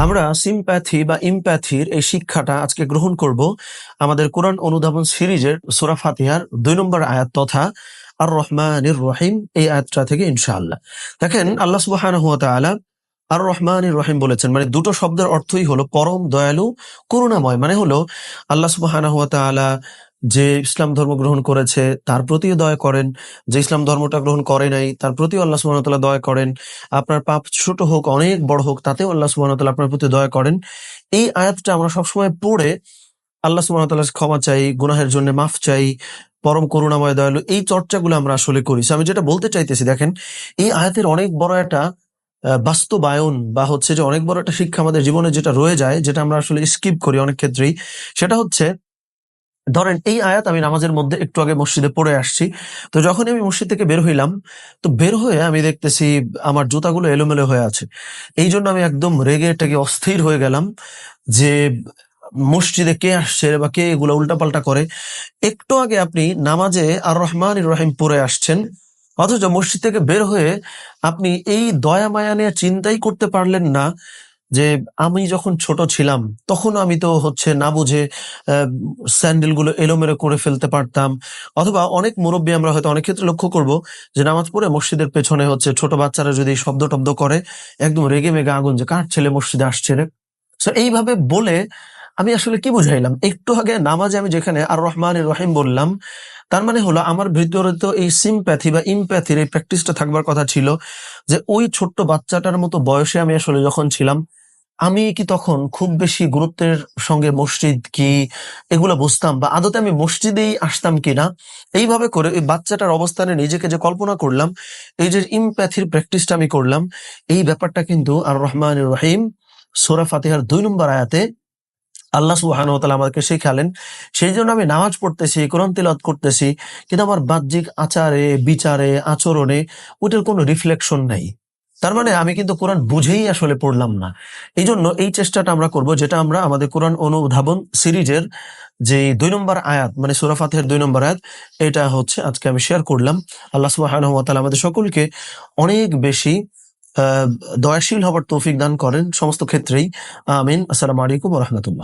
আমরা সিম্প্যাথি বা ইমপ্যাথির এই শিক্ষাটা আজকে গ্রহণ করব আমাদের কোরআন অনুধাবন সিরিজের সূরা ফাতিহার 2 নম্বর আয়াত তথা আর রহমানির রহিম এই আয়াতটা থেকে ইনশাআল্লাহ। দেখেন, আল্লাহ সুবহানাহু ওয়া তাআলা আর রহমানির রহিম বলেছেন, মানে দুটো শব্দের অর্থই হলো পরম দয়ালু, করুণাময়। মানে হলো আল্লাহ সুবহানাহু ওয়া তাআলা যে ইসলাম ধর্ম গ্রহণ করেছে তার প্রতিও দয়া করেন, যে ইসলাম ধর্মটা গ্রহণ করে নাই তার প্রতিও আল্লাহ সুবহানাহু ওয়া তাআলা দয়া করেন। আপনার পাপ ছোট হোক অনেক বড় হোক তাতেও আল্লাহ সুবহানাহু ওয়া তাআলা আপনার প্রতি দয়া করেন। এই আয়াতটা আমরা সবসময় পড়ে আল্লাহ সুবহানাহু ওয়া তাআলার ক্ষমা চাই, গুনাহের জন্য মাফ চাই, পরম করুণাময় দয়ালু, এই চর্চাগুলো আমরা আসলে করি। আমি যেটা বলতে চাইতেছি, দেখেন, এই আয়াতের অনেক বড় একটা বাস্তবায়ন বা হচ্ছে যে অনেক বড় একটা শিক্ষা আমাদের জীবনে যেটা রয়ে যায়, যেটা আমরা আসলে স্কিপ করি অনেক ক্ষেত্রেই, সেটা হচ্ছে, ধরেন এই আয়াত আমি নামাজের মধ্যে একটু আগে মসজিদে পড়ে আসছি। তো যখনই আমি মসজিদ থেকে বের হইলাম, তো বের হয়ে আমি দেখতেছি আমার জুতাগুলো এলোমেলো হয়ে আছে। এই জন্য আমি একদম রেগে টেগে অস্থির হয়ে গেলাম যে মসজিদে কে আসছে বা কে এগুলো উল্টাপাল্টা করে। একটু আগে আপনি নামাজে আর রহমানির রহিম পড়ে আসছেন, অথচ মসজিদ থেকে বের হয়ে আপনি এই দয়া মায়া নিয়ে চিন্তাই করতে পারলেন না যে আমি যখন ছোট ছিলাম তখন আমি তো হচ্ছে না বুঝে স্যান্ডেল গুলো এলোমেলো করে ফেলতে পারতাম। অথবা অনেক মুরব্বী আমরা হয়তো অনেক ক্ষেত্রে লক্ষ্য করব যে নামাজ পড়ে মসজিদের পেছনে হচ্ছে ছোট বাচ্চারা যদি শব্দ টব্দ করে, একদম রেগে মেগে আগুন যে কার ছেলে মসজিদে আসছে রে। সো এইভাবে বলে আমি আসলে কি বুঝাইলাম? একটু আগে নামাজে আমি যেখানে আর রহমানির রহিম বললাম, তার মানে হলো আমার ভিতরে তো এই সিম্প্যাথি বা ইমপ্যাথির এই প্র্যাকটিসটা থাকবার কথা ছিল, যে ওই ছোট্ট বাচ্চাটার মতো বয়সে আমি আসলে যখন ছিলাম, আমি কি তখন খুব বেশি গুরুত্বের সঙ্গে মসজিদ কি এগুলো বুঝতাম, বা আদতে আমি মসজিদেই আসতাম কিনা। এইভাবে করে ওই বাচ্চাটার অবস্থানে নিজেকে যে কল্পনা করলাম, এই যে ইমপ্যাথির প্র্যাকটিসটা আমি করলাম, এই ব্যাপারটা কিন্তু আর রহমানির রহিম সূরা ফাতিহার 2 নম্বর আয়াতে আল্লাহ সুবহানাহু ওয়া তাআলা আমাদেরকে শেখালেন। সেই জন্য আমি নামাজ পড়তেছি, কোরআন তিলাওয়াত করতেছি, কিন্তু আমার বাহ্যিক আচারে, বিচারে, আচরণে ওটার কোনো রিফ্লেকশন নাই। তার মানে আমি কিন্তু কোরআন বুঝেই আসলে পড়লাম না। এই জন্য এই চেষ্টাটা আমরা করব, যেটা আমরা আমাদের কোরআন অনুধাবন সিরিজের যে 2 নম্বর আয়াত, মানে সূরা ফাতিহার 2 নম্বর আয়াত, এটা হচ্ছে আজকে আমি শেয়ার করলাম। আল্লাহ সুবহানাহু ওয়া তাআলা আমাদের সকলকে অনেক বেশি দয়াশীল হবার তৌফিক দান করেন সমস্ত ক্ষেত্রেই। আমিন। আসসালামু আলাইকুম ওয়া রাহমাতুল্লাহ।